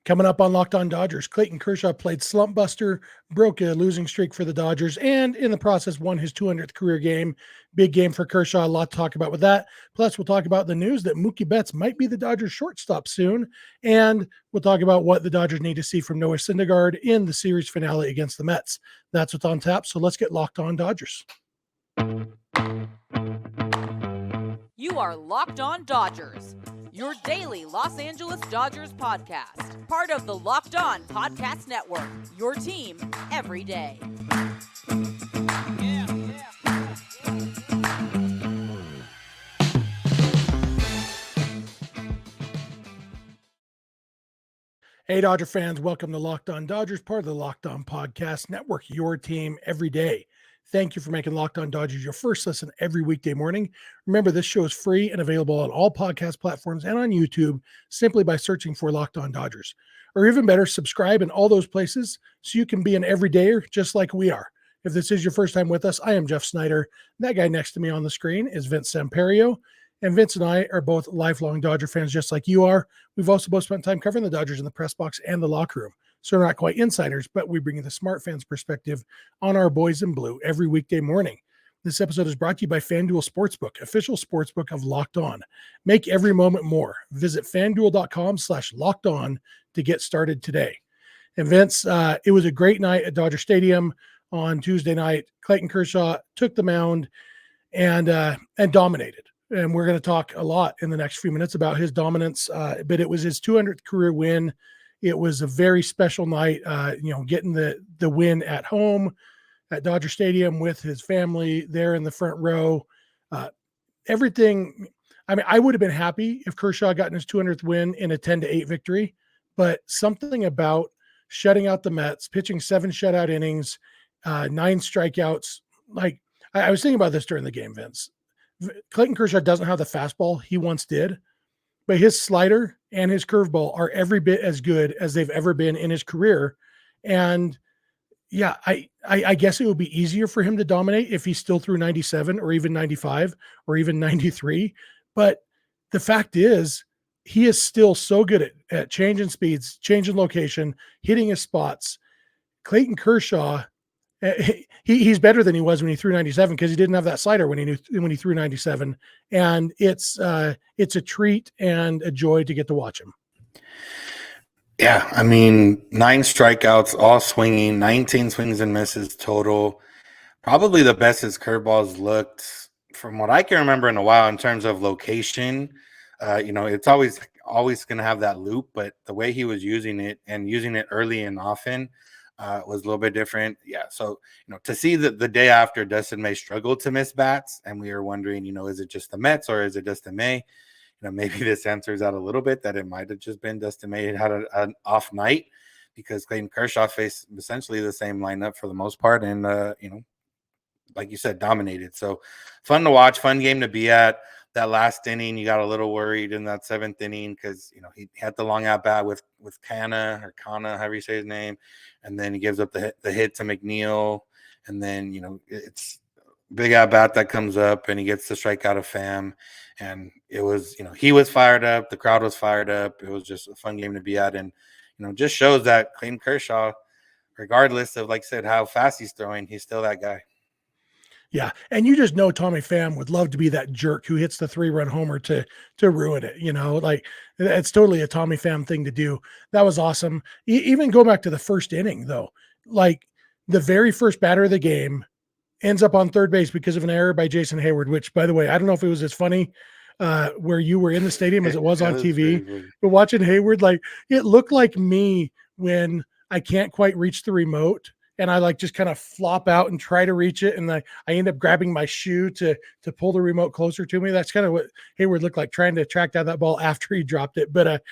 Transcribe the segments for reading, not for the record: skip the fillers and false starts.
Coming up on Locked On Dodgers, Clayton Kershaw played slump buster, broke a losing streak for the Dodgers, and in the process won his 200th career game. Big game for Kershaw. A lot to talk about with that. Plus, we'll talk about the news that Mookie Betts might be the Dodgers shortstop soon, and we'll talk about what the Dodgers need to see from Noah Syndergaard in the series finale against the Mets. That's what's on tap. So let's get Locked On Dodgers. You are Locked On Dodgers, your daily Los Angeles Dodgers podcast. Part of the Locked On Podcast Network, your team every day. Hey, Dodger fans, welcome to Locked On Dodgers, part of the Locked On Podcast Network, your team every day. Thank you for making Locked On Dodgers your first listen every weekday morning. Remember, this show is free and available on all podcast platforms and on YouTube simply by searching for Locked On Dodgers. Or even better, subscribe in all those places so you can be an everydayer just like we are. If this is your first time with us, I am Jeff Snider. That guy next to me on the screen is Vince Samperio. And Vince and I are both lifelong Dodger fans just like you are. We've also both spent time covering the Dodgers in the press box and the locker room. So we're not quite insiders, but we bring you the smart fans perspective on our boys in blue every weekday morning. This episode is brought to you by FanDuel Sportsbook, official sportsbook of Locked On. Make every moment more. Visit FanDuel.com/LockedOn to get started today. And Vince, it was a great night at Dodger Stadium on Tuesday night. Clayton Kershaw took the mound and dominated. And we're going to talk a lot in the next few minutes about his dominance, but it was his 200th career win. It was a very special night, getting the win at home at Dodger Stadium with his family there in the front row. Everything. I mean, I would have been happy if Kershaw had gotten his 200th win in a 10-8 victory, but something about shutting out the Mets, pitching 7 shutout innings, 9 strikeouts. Like I was thinking about this during the game, Vince. Clayton Kershaw doesn't have the fastball he once did, but his slider and his curveball are every bit as good as they've ever been in his career. And yeah, I guess it would be easier for him to dominate if he still threw 97 or even 95 or even 93. But the fact is, he is still so good at changing speeds, changing location, hitting his spots. Clayton Kershaw, he's better than he was when he threw 97 because he didn't have that slider when he threw 97. And it's a treat and a joy to get to watch him. Yeah, I mean, 9 strikeouts, all swinging, 19 swings and misses total. Probably the best his curveballs looked from what I can remember in a while in terms of location. It's always going to have that loop, but the way he was using it and using it early and often was a little bit different. Yeah, so, to see that the day after Dustin May struggled to miss bats, and we were wondering, is it just the Mets or is it Dustin May? Maybe this answers out a little bit that it might have just been Dustin May had an off night because Clayton Kershaw faced essentially the same lineup for the most part and, like you said, dominated. So fun to watch, fun game to be at. That last inning, you got a little worried in that 7th inning because, he had the long at-bat with Kana, however you say his name, and then he gives up the hit to McNeil, and then, it's big at-bat that comes up, and he gets the strikeout of Pham, and it was, he was fired up, the crowd was fired up. It was just a fun game to be at, and, just shows that Clayton Kershaw, regardless of, like I said, how fast he's throwing, he's still that guy. Yeah, and you just know Tommy Pham would love to be that jerk who hits the 3-run homer to ruin it. Like it's totally a Tommy Pham thing to do. That was awesome. Even go back to the first inning, though. Like the very first batter of the game ends up on third base because of an error by Jason Hayward. Which, by the way, I don't know if it was as funny where you were in the stadium as it was on TV. But watching Hayward, like it looked like me when I can't quite reach the remote. And I just kind of flop out and try to reach it. And I end up grabbing my shoe to pull the remote closer to me. That's kind of what Hayward looked like, trying to track down that ball after he dropped it. But,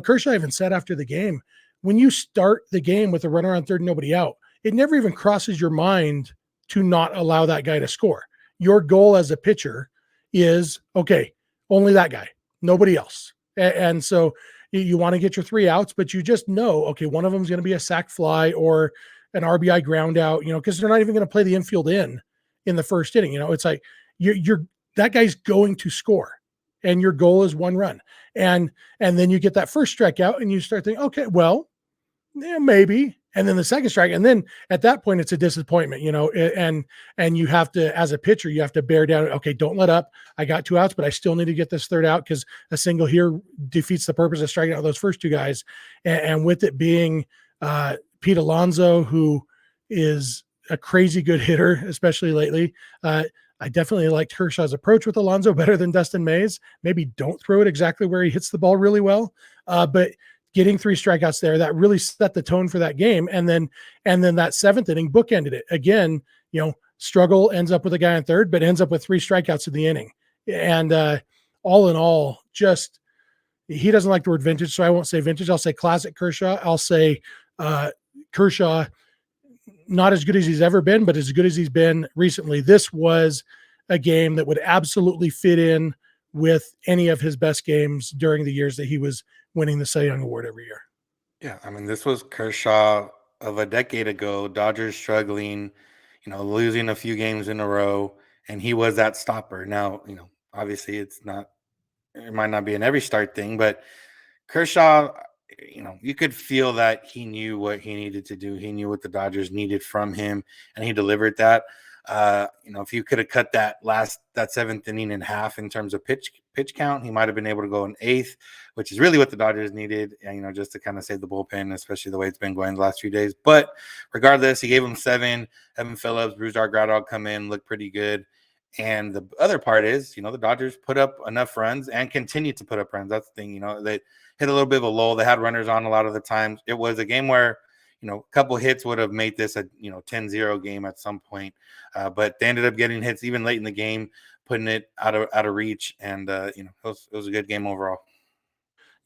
Kershaw even said after the game, when you start the game with a runner on third and nobody out, it never even crosses your mind to not allow that guy to score. Your goal as a pitcher is, okay, only that guy, nobody else. And so you want to get your 3 outs, but you just know, okay, one of them is going to be a sac fly or an RBI ground out, because they're not even going to play the infield in the first inning. It's like you're that guy's going to score. and your goal is 1 run. And then you get that first strikeout and you start thinking, okay, well, yeah, maybe. And then the second strike, and then at that point it's a disappointment, and you have to, as a pitcher, you have to bear down. Okay, don't let up. I got 2 outs, but I still need to get this third out because a single here defeats the purpose of striking out those first 2 guys. And with it being Pete Alonso, who is a crazy good hitter, especially lately. I definitely liked Kershaw's approach with Alonso better than Dustin May's. Maybe don't throw it exactly where he hits the ball really well, but getting 3 strikeouts there, that really set the tone for that game. And then that 7th inning bookended it. Again, struggle, ends up with a guy on third, but ends up with 3 strikeouts in the inning. And all in all, just, he doesn't like the word vintage, so I won't say vintage. I'll say classic Kershaw. I'll say Kershaw, not as good as he's ever been, but as good as he's been recently. This was a game that would absolutely fit in with any of his best games during the years that he was winning the Cy Young Award every year. Yeah, I mean, this was Kershaw of a decade ago. Dodgers struggling, losing a few games in a row, and he was that stopper. Now, obviously it might not be an every start thing, but Kershaw, you could feel that he knew what he needed to do. He knew what the Dodgers needed from him, and he delivered that. If you could have cut that 7th inning in half in terms of pitch count, he might have been able to go in 8th, which is really what the Dodgers needed, just to kind of save the bullpen, especially the way it's been going the last few days. But regardless, he gave him 7. Evan Phillips, Brusdar Graterol come in, look pretty good. And the other part is, the Dodgers put up enough runs and continue to put up runs. That's the thing, they hit a little bit of a lull. They had runners on a lot of the times. It was a game where, a couple hits would have made this a 10-0 game at some point, but they ended up getting hits even late in the game, putting it out of reach, and it was a good game overall.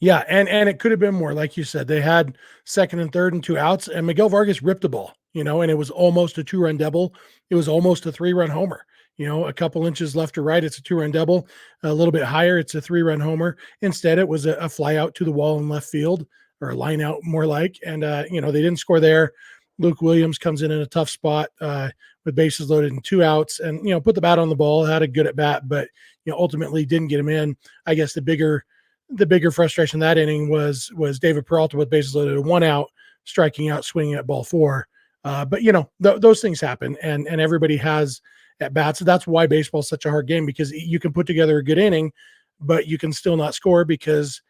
Yeah, and it could have been more, like you said. They had 2nd and 3rd and 2 outs, and Miguel Vargas ripped the ball, and it was almost a 2-run double. It was almost a 3-run homer. A couple inches left or right, it's a 2-run double. A little bit higher, it's a 3-run homer. Instead, it was a fly out to the wall in left field, or a line out more like. And, they didn't score there. Luke Williams comes in a tough spot with bases loaded and 2 outs, and, put the bat on the ball, had a good at bat, but, ultimately didn't get him in. I guess the bigger frustration that inning was David Peralta with bases loaded and 1 out, striking out, swinging at ball 4. But, those things happen, and everybody has at bats. So that's why baseball is such a hard game, because you can put together a good inning, but you can still not score because,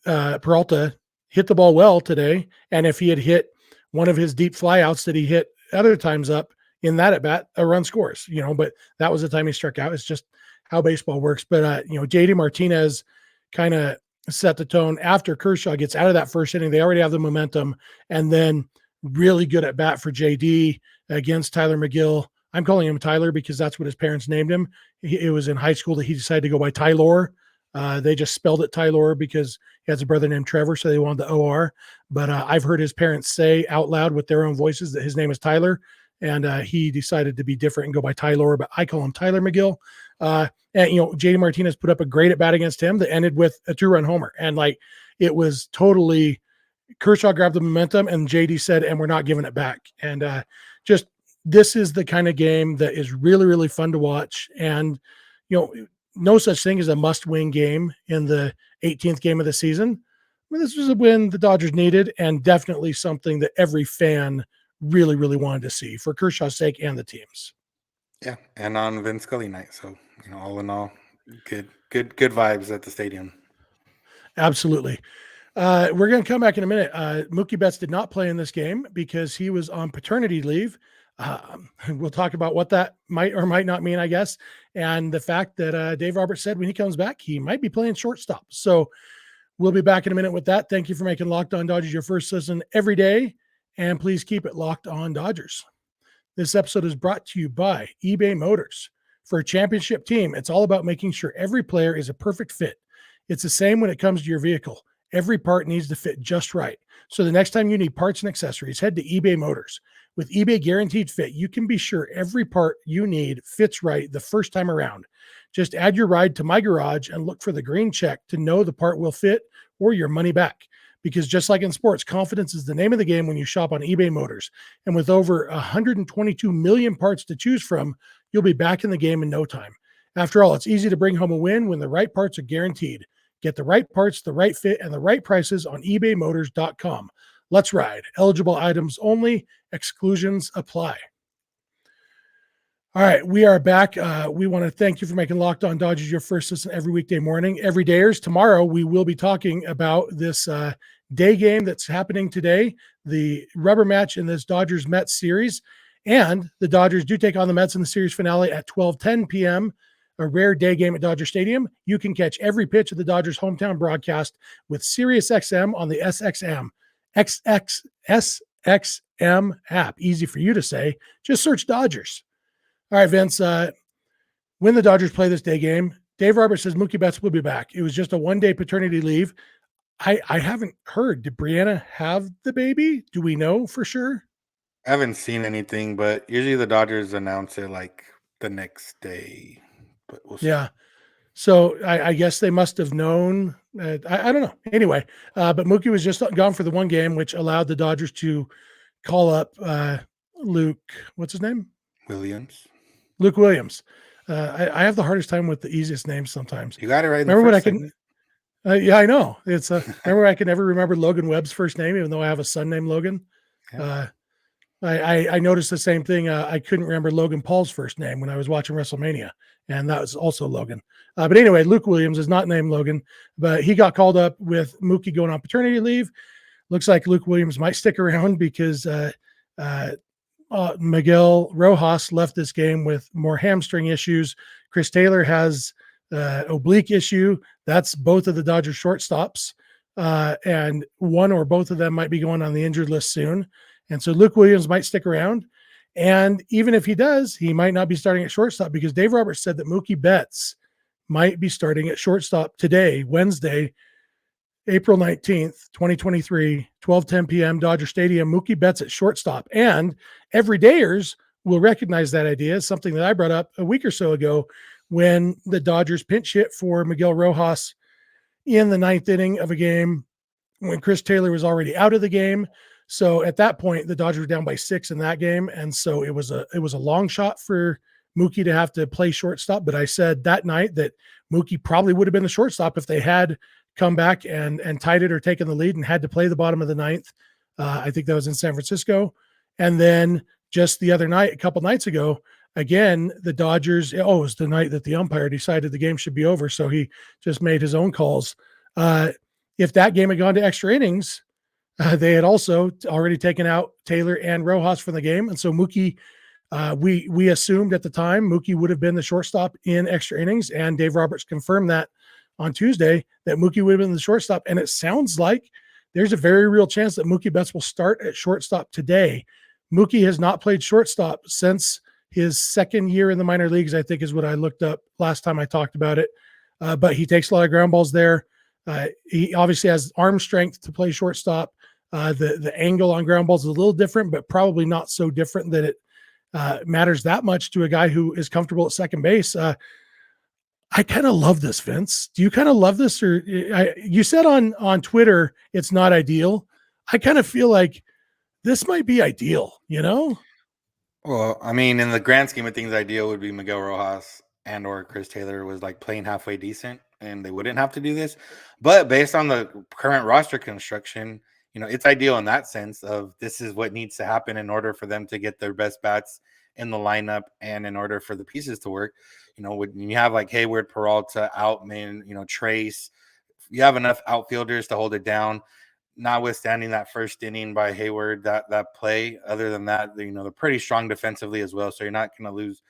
Peralta hit the ball well today. And if he had hit one of his deep flyouts that he hit other times up in that at bat, a run scores, but that was the time he struck out. It's just how baseball works. But, JD Martinez kind of set the tone after Kershaw gets out of that first inning. They already have the momentum, and then really good at bat for JD against Tyler McGill. I'm calling him Tyler because that's what his parents named him. It was in high school that he decided to go by Tylor. They just spelled it Tylor because he has a brother named Trevor, so they wanted the OR. But I've heard his parents say out loud with their own voices that his name is Tyler, and he decided to be different and go by Tylor, but I call him Tyler McGill. And JD Martinez put up a great at bat against him that ended with a 2-run homer. And it was totally, Kershaw grabbed the momentum, and JD said, and we're not giving it back. And just, this is the kind of game that is really, really fun to watch. And, no such thing as a must-win game in the 18th game of the season. This was a win the Dodgers needed, and definitely something that every fan really, really wanted to see for Kershaw's sake and the team's. Yeah, and on Vince Scully night. So, all in all, good vibes at the stadium. Absolutely. We're going to come back in a minute. Mookie Betts did not play in this game because he was on paternity leave. We'll talk about what that might or might not mean, I guess. And the fact that Dave Roberts said when he comes back, he might be playing shortstop. So we'll be back in a minute with that. Thank you for making Locked On Dodgers your first listen every day. And please keep it Locked On Dodgers. This episode is brought to you by eBay Motors. For a championship team, it's all about making sure every player is a perfect fit. It's the same when it comes to your vehicle. Every part needs to fit just right. So the next time you need parts and accessories, head to eBay Motors. With eBay Guaranteed Fit, you can be sure every part you need fits right the first time around. Just add your ride to My Garage and look for the green check to know the part will fit or your money back. Because just like in sports, confidence is the name of the game when you shop on eBay Motors. And with over 122 million parts to choose from, you'll be back in the game in no time. After all, it's easy to bring home a win when the right parts are guaranteed. Get the right parts, the right fit, and the right prices on ebaymotors.com. Let's ride. Eligible items only. Exclusions apply. All right, we are back. We want to thank you for making Locked On Dodgers your first listen every weekday morning. Every dayers, tomorrow we will be talking about this day game that's happening today, the rubber match in this Dodgers-Mets series. And the Dodgers do take on the Mets in the series finale at 12:10 p.m., a rare day game at Dodger Stadium. You can catch every pitch of the Dodgers' hometown broadcast with SiriusXM on the SXM app. Easy for you to say. Just search Dodgers. All right, Vince, when the Dodgers play this day game, Dave Roberts says Mookie Betts will be back. It was just a one-day paternity leave. I haven't heard. Did Brianna have the baby? Do we know for sure? I haven't seen anything, but usually the Dodgers announce it like the next day. But we'll see. Yeah. So I guess they must have known. I don't know. Anyway, but Mookie was just gone for the one game, which allowed the Dodgers to call up Luke. What's his name? Luke Williams. I have the hardest time with the easiest names sometimes. You got it right. Remember when I can? Yeah, I know. It's remember I can never remember Logan Webb's first name, even though I have a son named Logan. Yeah. I noticed the same thing. I couldn't remember Logan Paul's first name when I was watching WrestleMania, and that was also Logan. But anyway, Luke Williams is not named Logan, but he got called up with Mookie going on paternity leave. Looks like Luke Williams might stick around because Miguel Rojas left this game with more hamstring issues. Chris Taylor has oblique issue. That's both of the Dodgers shortstops, and one or both of them might be going on the injured list soon. And so Luke Williams might stick around. And even if he does, he might not be starting at shortstop because Dave Roberts said that Mookie Betts might be starting at shortstop today, Wednesday, April 19th, 2023, 12:10 p.m., Dodger Stadium. Mookie Betts at shortstop. And everydayers will recognize that idea, something that I brought up a week or so ago when the Dodgers pinch hit for Miguel Rojas in the ninth inning of a game when Chris Taylor was already out of the game. So at that point, the Dodgers were down by 6 in that game. And so it was a long shot for Mookie to have to play shortstop. But I said that night that Mookie probably would have been the shortstop if they had come back and tied it or taken the lead and had to play the bottom of the ninth. I think that was in San Francisco. And then just the other night, a couple nights ago, again, the Dodgers, it was the night that the umpire decided the game should be over. So he just made his own calls. If that game had gone to extra innings, they had also already taken out Taylor and Rojas from the game. And so Mookie, we assumed at the time Mookie would have been the shortstop in extra innings. And Dave Roberts confirmed that on Tuesday that Mookie would have been the shortstop. And it sounds like there's a very real chance that Mookie Betts will start at shortstop today. Mookie has not played shortstop since his second year in the minor leagues, I think is what I looked up last time I talked about it. But he takes a lot of ground balls there. He obviously has arm strength to play shortstop. The angle on ground balls is a little different, but probably not so different that it matters that much to a guy who is comfortable at second base. I kind of love this, Vince. Do you kind of love this? Or you said on Twitter, it's not ideal. I kind of feel like this might be ideal, you know? Well, I mean, in the grand scheme of things, ideal would be Miguel Rojas and or Chris Taylor was like playing halfway decent and they wouldn't have to do this. But based on the current roster construction, it's ideal in that sense of this is what needs to happen in order for them to get their best bats in the lineup and in order for the pieces to work. When you have like Hayward, Peralta, Outman, Trace, you have enough outfielders to hold it down. Notwithstanding that first inning by Hayward, that play, other than that, they're pretty strong defensively as well. So you're not going to lose.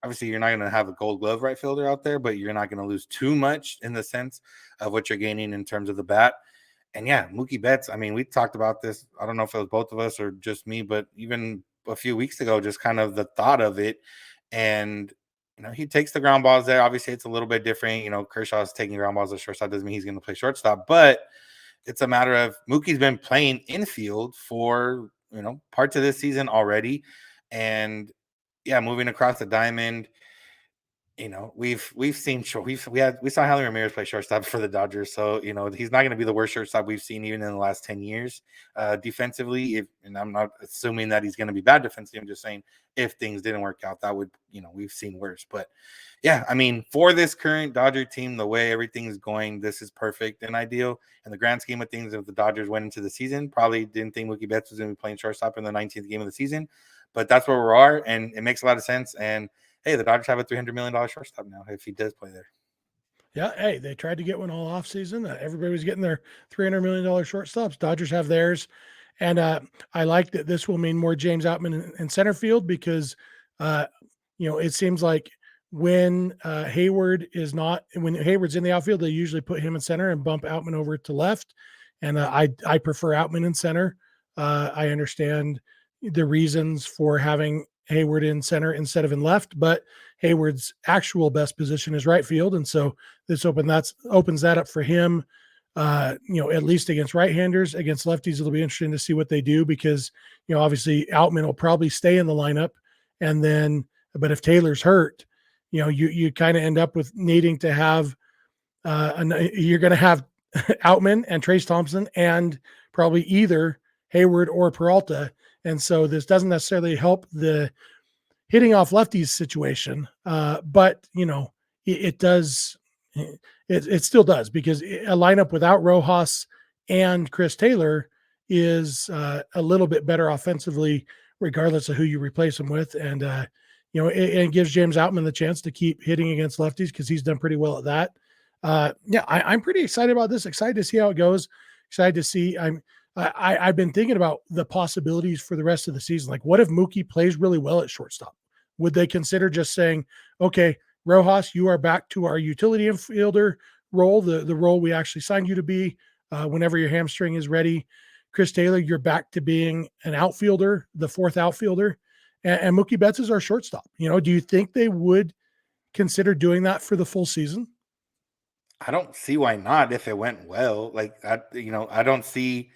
Obviously, you're not going to have a gold glove right fielder out there, but you're not going to lose too much in the sense of what you're gaining in terms of the bat. And yeah, Mookie Betts, I mean, we talked about this. I don't know if it was both of us or just me, but even a few weeks ago, just kind of the thought of it. And, he takes the ground balls there. Obviously, it's a little bit different. Kershaw's taking ground balls at shortstop. Doesn't mean he's going to play shortstop, but it's a matter of Mookie's been playing infield for, parts of this season already. And yeah, moving across the diamond, we've seen we saw Hanley Ramirez play shortstop for the Dodgers, so he's not going to be the worst shortstop we've seen even in the last 10 years defensively. And I'm not assuming that he's going to be bad defensively. I'm just saying if things didn't work out, that would we've seen worse. But yeah, I mean, for this current Dodger team, the way everything's going, this is perfect and ideal. In the grand scheme of things, if the Dodgers went into the season, probably didn't think Mookie Betts was going to be playing shortstop in the 19th game of the season, but that's where we are, and it makes a lot of sense. And hey, the Dodgers have a $300 million shortstop now if he does play there. Yeah, hey, they tried to get one all off season. Everybody was getting their $300 million shortstops. Dodgers have theirs. And I like that this will mean more James Outman in center field because, it seems like when Hayward's in the outfield, they usually put him in center and bump Outman over to left. And I prefer Outman in center. I understand the reasons for having Hayward in center instead of in left, but Hayward's actual best position is right field. And so this opens that up for him. At least against right-handers. Against lefties, it'll be interesting to see what they do because, obviously Outman will probably stay in the lineup. And then, but if Taylor's hurt, you kind of end up with needing to have, you're going to have Outman and Trace Thompson and probably either Hayward or Peralta. And so this doesn't necessarily help the hitting off lefties situation. But it does, it still does, because a lineup without Rojas and Chris Taylor is a little bit better offensively, regardless of who you replace him with. And, it gives James Outman the chance to keep hitting against lefties because he's done pretty well at that. I'm pretty excited about this. Excited to see how it goes. Excited to see. I've been thinking about the possibilities for the rest of the season. Like, what if Mookie plays really well at shortstop? Would they consider just saying, okay, Rojas, you are back to our utility infielder role, the role we actually signed you to be whenever your hamstring is ready. Chris Taylor, you're back to being an outfielder, the fourth outfielder, and Mookie Betts is our shortstop. Do you think they would consider doing that for the full season? I don't see why not if it went well. Like that, I don't see.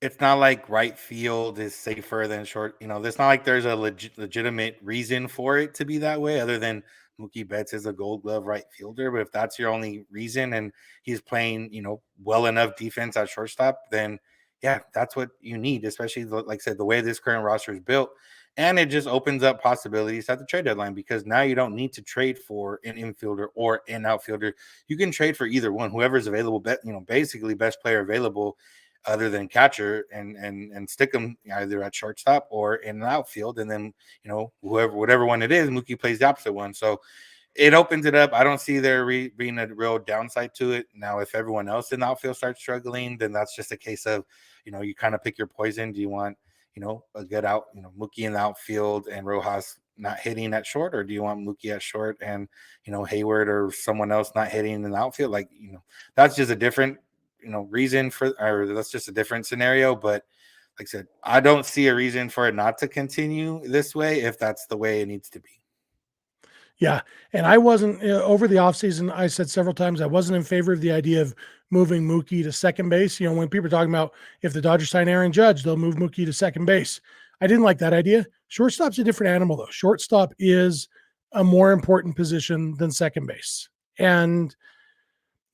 It's not like right field is safer than short. It's not like there's a legitimate reason for it to be that way, other than Mookie Betts is a Gold Glove right fielder. But if that's your only reason and he's playing, well enough defense at shortstop, then yeah, that's what you need. Especially like I said, the way this current roster is built, and it just opens up possibilities at the trade deadline because now you don't need to trade for an infielder or an outfielder. You can trade for either one, whoever's available. Basically best player available, other than catcher, and stick them either at shortstop or in the outfield. And then, whatever one it is, Mookie plays the opposite one. So it opens it up. I don't see there being a real downside to it. Now, if everyone else in the outfield starts struggling, then that's just a case of, you kind of pick your poison. Do you want, a good Mookie in the outfield and Rojas not hitting at short, or do you want Mookie at short and, Hayward or someone else not hitting in the outfield? Like, that's just a different reason or that's just a different scenario. But like I said, I don't see a reason for it not to continue this way if that's the way it needs to be. Yeah. And I wasn't over the offseason. I said several times I wasn't in favor of the idea of moving Mookie to second base. When people are talking about if the Dodgers sign Aaron Judge, they'll move Mookie to second base. I didn't like that idea. Shortstop's a different animal, though. Shortstop is a more important position than second base. And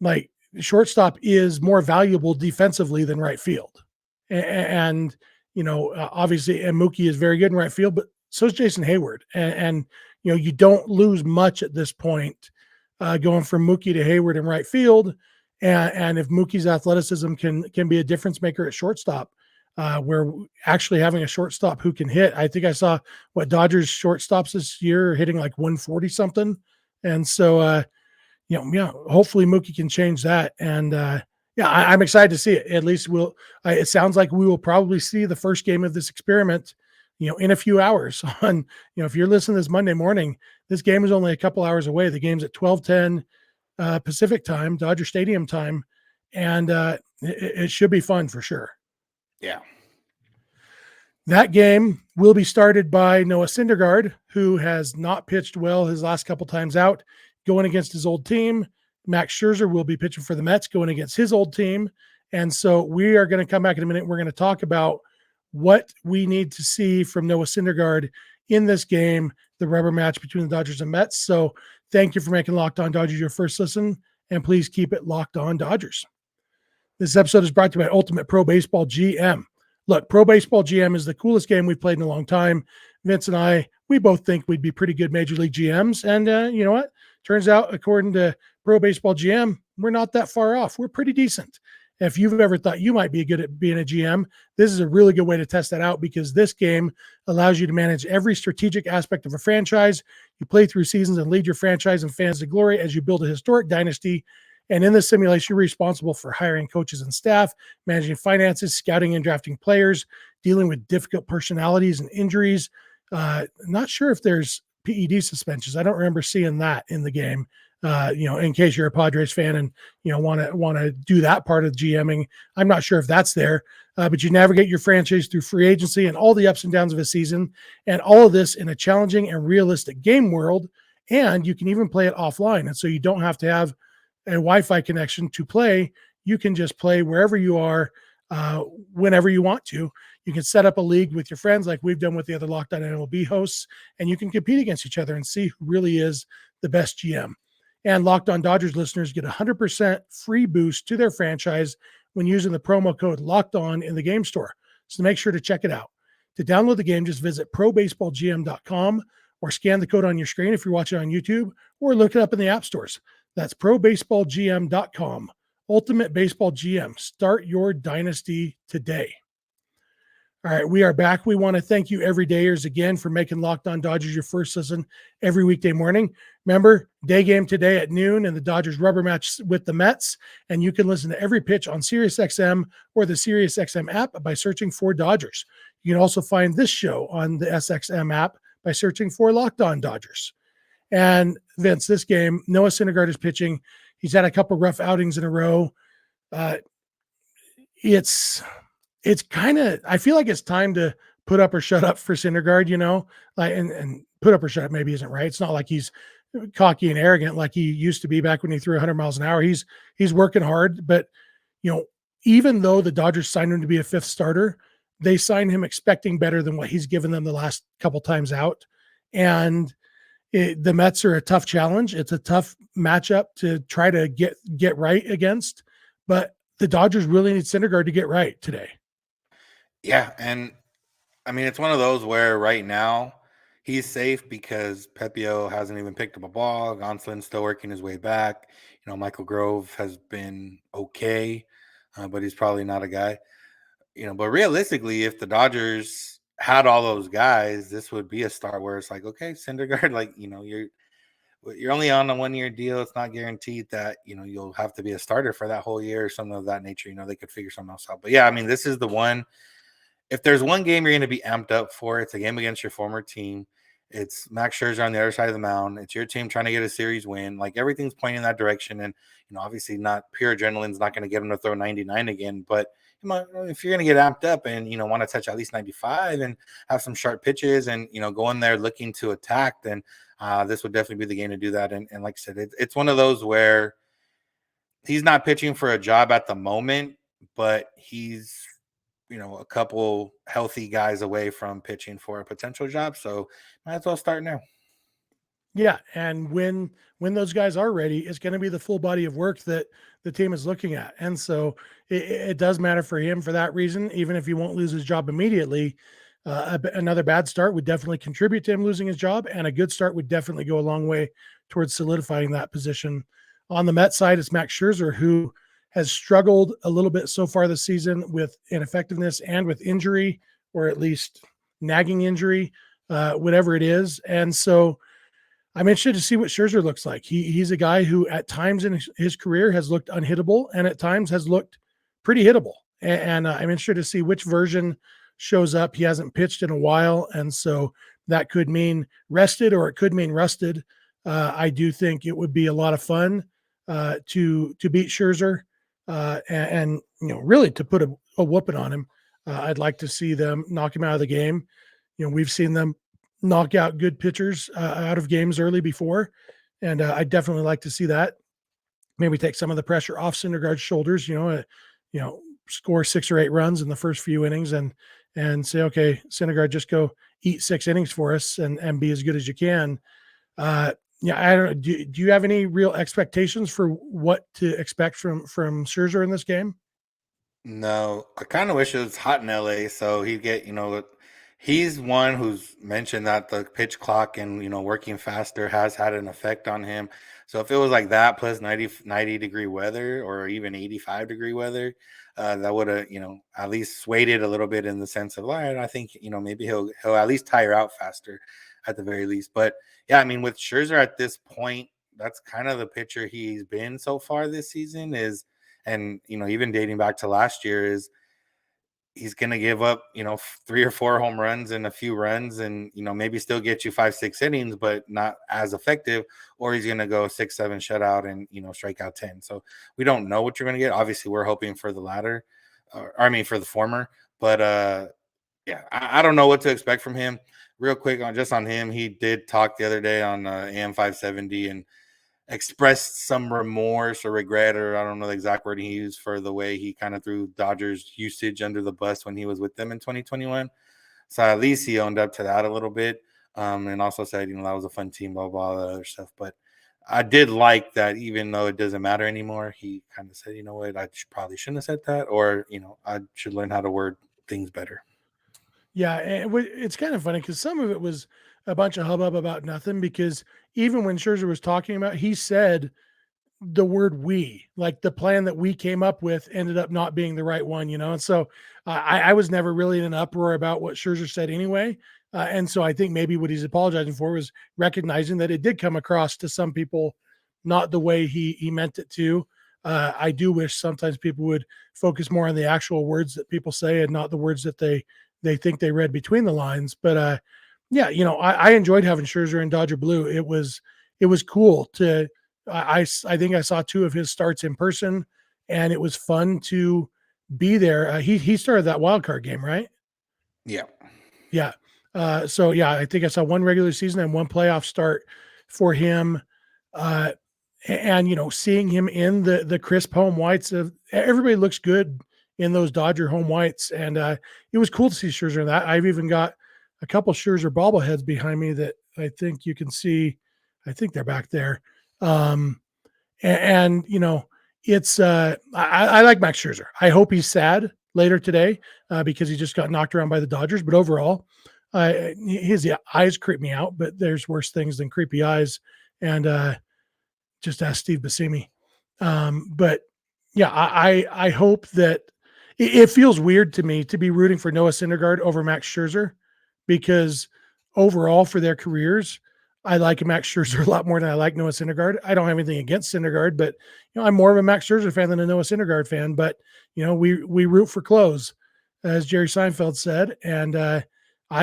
like, shortstop is more valuable defensively than right field. And obviously, and Mookie is very good in right field, but so is Jason Hayward. And you don't lose much at this point going from Mookie to Hayward in right field. And if Mookie's athleticism can be a difference maker at shortstop, where actually having a shortstop who can hit. I think I saw Dodgers shortstops this year hitting like 140 something. And so, hopefully Mookie can change that. And I'm excited to see it. At least it sounds like we will probably see the first game of this experiment, in a few hours on, if you're listening this Monday morning, this game is only a couple hours away. The game's at 12:10 Pacific time, Dodger Stadium time. And it should be fun for sure. Yeah. That game will be started by Noah Syndergaard, who has not pitched well his last couple times out, going against his old team. Max Scherzer will be pitching for the Mets, going against his old team. And so we are going to come back in a minute. We're going to talk about what we need to see from Noah Syndergaard in this game, the rubber match between the Dodgers and Mets. So Thank you for making Locked On Dodgers your first listen, and please keep it Locked On Dodgers. This episode is brought to you by Ultimate Pro Baseball GM. Look, Pro Baseball GM is the coolest game we've played in a long time. Vince and I, we both think we'd be pretty good Major League GMs. And you know what? Turns out, according to Pro Baseball GM, we're not that far off. We're pretty decent. If you've ever thought you might be good at being a GM, this is a really good way to test that out, because this game allows you to manage every strategic aspect of a franchise. You play through seasons and lead your franchise and fans to glory as you build a historic dynasty. And in this simulation, you're responsible for hiring coaches and staff, managing finances, scouting and drafting players, dealing with difficult personalities and injuries. Not sure if there's PED suspensions. I don't remember seeing that in the game. In case you're a Padres fan and want to do that part of GMing, I'm not sure if that's there. But you navigate your franchise through free agency and all the ups and downs of a season, and all of this in a challenging and realistic game world. And you can even play it offline, and so you don't have to have a Wi-Fi connection to play. You can just play wherever you are, whenever you want to. You can set up a league with your friends like we've done with the other Locked On MLB hosts, and you can compete against each other and see who really is the best GM. And Locked On Dodgers listeners get 100% free boost to their franchise when using the promo code Locked On in the game store. So make sure to check it out. To download the game, just visit probaseballgm.com or scan the code on your screen if you're watching on YouTube, or look it up in the app stores. That's probaseballgm.com. Ultimate Baseball GM. Start your dynasty today. All right, we are back. We want to thank you everydayers again for making Locked On Dodgers your first listen every weekday morning. Remember, day game today at noon and the Dodgers rubber match with the Mets. And you can listen to every pitch on SiriusXM or the SiriusXM app by searching for Dodgers. You can also find this show on the SXM app by searching for Locked On Dodgers. And Vince, this game, Noah Syndergaard is pitching. He's had a couple rough outings in a row. It's kind of, I feel like it's time to put up or shut up for Syndergaard, and put up or shut up maybe isn't right. It's not like he's cocky and arrogant like he used to be back when he threw 100 miles an hour. He's working hard, but even though the Dodgers signed him to be a fifth starter, they signed him expecting better than what he's given them the last couple times out. And the Mets are a tough challenge. It's a tough matchup to try to get right against, but the Dodgers really need Syndergaard to get right today. Yeah, and I mean, it's one of those where right now he's safe because Pepio hasn't even picked up a ball. Gonsolin's still working his way back. Michael Grove has been okay, but he's probably not a guy. But realistically, if the Dodgers had all those guys, this would be a start where it's like, okay, Syndergaard, you're only on a 1-year deal. It's not guaranteed that, you'll have to be a starter for that whole year or something of that nature. They could figure something else out. But yeah, I mean, this is the one. If there's one game you're going to be amped up for, it's a game against your former team. It's Max Scherzer on the other side of the mound. It's your team trying to get a series win. Everything's pointing in that direction. And, obviously not pure adrenaline's not going to get him to throw 99 again. But if you're going to get amped up and, want to touch at least 95 and have some sharp pitches and, go in there looking to attack, then this would definitely be the game to do that. And like I said, it's one of those where he's not pitching for a job at the moment, but he's, a couple healthy guys away from pitching for a potential job. So might as well start now. Yeah. And when those guys are ready, it's going to be the full body of work that the team is looking at. And so it does matter for him for that reason, even if he won't lose his job immediately. Another bad start would definitely contribute to him losing his job, and a good start would definitely go a long way towards solidifying that position. On the Mets side, it's Max Scherzer, who has struggled a little bit so far this season with ineffectiveness and with injury, or at least nagging injury, whatever it is. And so I'm interested to see what Scherzer looks like. He's a guy who at times in his career has looked unhittable and at times has looked pretty hittable. And I'm interested to see which version shows up. He hasn't pitched in a while, and so that could mean rested or it could mean rusted. I do think it would be a lot of fun to beat Scherzer and really to put a whooping on him. I'd like to see them knock him out of the game. We've seen them knock out good pitchers out of games early before, and I'd definitely like to see that. Maybe take some of the pressure off Syndergaard's shoulders. Score 6 or 8 runs in the first few innings and say, okay, Syndergaard, just go eat 6 innings for us and be as good as you can. Yeah, I don't. Do you have any real expectations for what to expect from Scherzer in this game? No, I kind of wish it was hot in LA so he'd get, he's one who's mentioned that the pitch clock and, working faster has had an effect on him. So if it was like that plus 90-degree weather or even 85-degree weather, that would have, at least swayed it a little bit in the sense of, all right, I think, maybe he'll at least tire out faster at the very least. But yeah, I mean, with Scherzer at this point, that's kind of the pitcher he's been so far this season is, and even dating back to last year, is he's going to give up 3 or 4 home runs and a few runs and maybe still get you 5-6 innings but not as effective, or he's going to go 6-7 shutout and strike out 10. So we don't know what you're going to get. Obviously we're hoping for the latter, or I mean for the former, but yeah, I don't know what to expect from him. Real quick on him, he did talk the other day on AM 570 and expressed some remorse or regret, or I don't know the exact word he used, for the way he kind of threw Dodgers usage under the bus when he was with them in 2021. So at least he owned up to that a little bit, and also said, that was a fun team, blah, blah, that other stuff. But I did like that even though it doesn't matter anymore, he kind of said, what, I probably shouldn't have said that, or, I should learn how to word things better. Yeah, and it's kind of funny because some of it was a bunch of hubbub about nothing. Because even when Scherzer was talking about, he said the word "we," like the plan that we came up with ended up not being the right one, And so I was never really in an uproar about what Scherzer said anyway. And so I think maybe what he's apologizing for was recognizing that it did come across to some people not the way he meant it to. I do wish sometimes people would focus more on the actual words that people say and not the words that they think they read between the lines. But yeah, I enjoyed having Scherzer in Dodger blue. It was cool to. I think I saw 2 of his starts in person, and it was fun to be there. He started that wild card game, right? Yeah. Yeah. So yeah, I think I saw 1 regular season and 1 playoff start for him. Uh, and seeing him in the crisp home whites of everybody looks good in those Dodger home whites, and it was cool to see Scherzer in that. I've even got a couple Scherzer bobbleheads behind me that I think you can see. I think they're back there. Um, and it's I like Max Scherzer. I hope he's sad later today because he just got knocked around by the Dodgers. But overall, his eyes creep me out. But there's worse things than creepy eyes. And just ask Steve Buscemi. But yeah, I hope that it feels weird to me to be rooting for Noah Syndergaard over Max Scherzer, because overall for their careers, I like Max Scherzer a lot more than I like Noah Syndergaard. I don't have anything against Syndergaard, but I'm more of a Max Scherzer fan than a Noah Syndergaard fan. But we root for clothes, as Jerry Seinfeld said, and I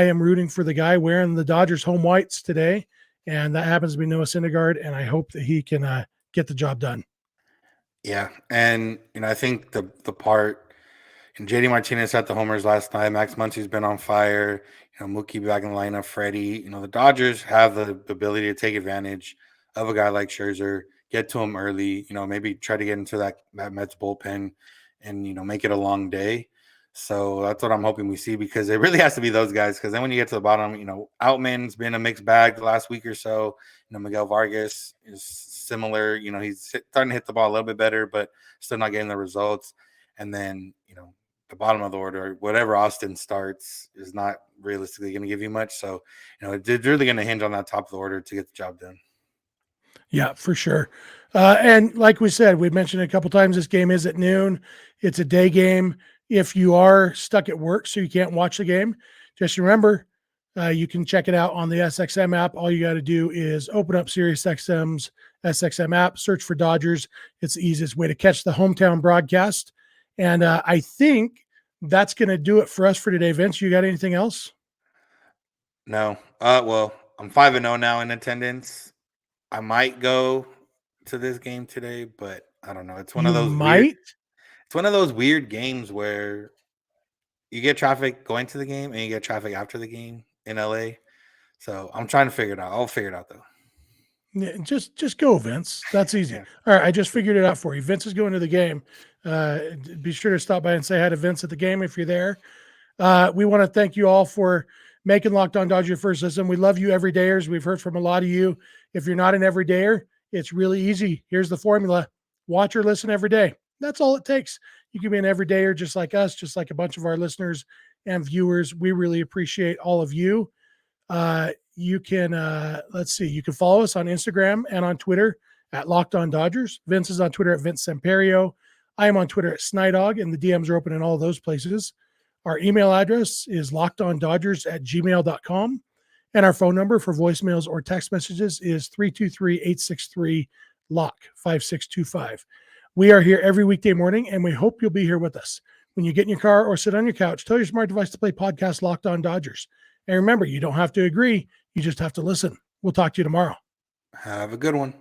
am rooting for the guy wearing the Dodgers home whites today, and that happens to be Noah Syndergaard, and I hope that he can get the job done. Yeah, and I think the part, and JD Martinez had the homers last night. Max Muncy's been on fire. Mookie back in the lineup. Freddie. The Dodgers have the ability to take advantage of a guy like Scherzer, get to him early. Maybe try to get into that Mets bullpen, and make it a long day. So that's what I'm hoping we see, because it really has to be those guys. Because then when you get to the bottom, Outman's been a mixed bag the last week or so. Miguel Vargas is similar. He's starting to hit the ball a little bit better, but still not getting the results. And then the bottom of the order, whatever Austin starts, is not realistically going to give you much. So it's really going to hinge on that top of the order to get the job done. Yeah, for sure. And like we said, we mentioned a couple times, this game is at noon. It's a day game. If you are stuck at work so you can't watch the game, just remember you can check it out on the SXM app. All you got to do is open up SiriusXM's SXM app, search for Dodgers. It's the easiest way to catch the hometown broadcast. And I think that's going to do it for us for today. Vince, you got anything else? No. Well, I'm 5-0 now in attendance. I might go to this game today, but I don't know. It's one of those weird. It's one of those weird games where you get traffic going to the game and you get traffic after the game in LA. So I'm trying to figure it out. I'll figure it out though. Yeah, just go, Vince. That's easy. Yeah. All right, I just figured it out for you. Vince is going to the game. Be sure to stop by and say hi to Vince at the game if you're there. We want to thank you all for making Locked On Dodgers your first listen. We love you everydayers. We've heard from a lot of you. If you're not an everydayer, it's really easy. Here's the formula. Watch or listen every day. That's all it takes. You can be an everydayer just like us, just like a bunch of our listeners and viewers. We really appreciate all of you. You can, you can follow us on Instagram and on Twitter at Locked On Dodgers. Vince is on Twitter at Vince Samperio. I am on Twitter at Snidog, and the DMs are open in all those places. Our email address is lockedondodgers@gmail.com. And our phone number for voicemails or text messages is 323-863-LOCK-5625. We are here every weekday morning, and we hope you'll be here with us. When you get in your car or sit on your couch, tell your smart device to play podcast Locked On Dodgers. And remember, you don't have to agree. You just have to listen. We'll talk to you tomorrow. Have a good one.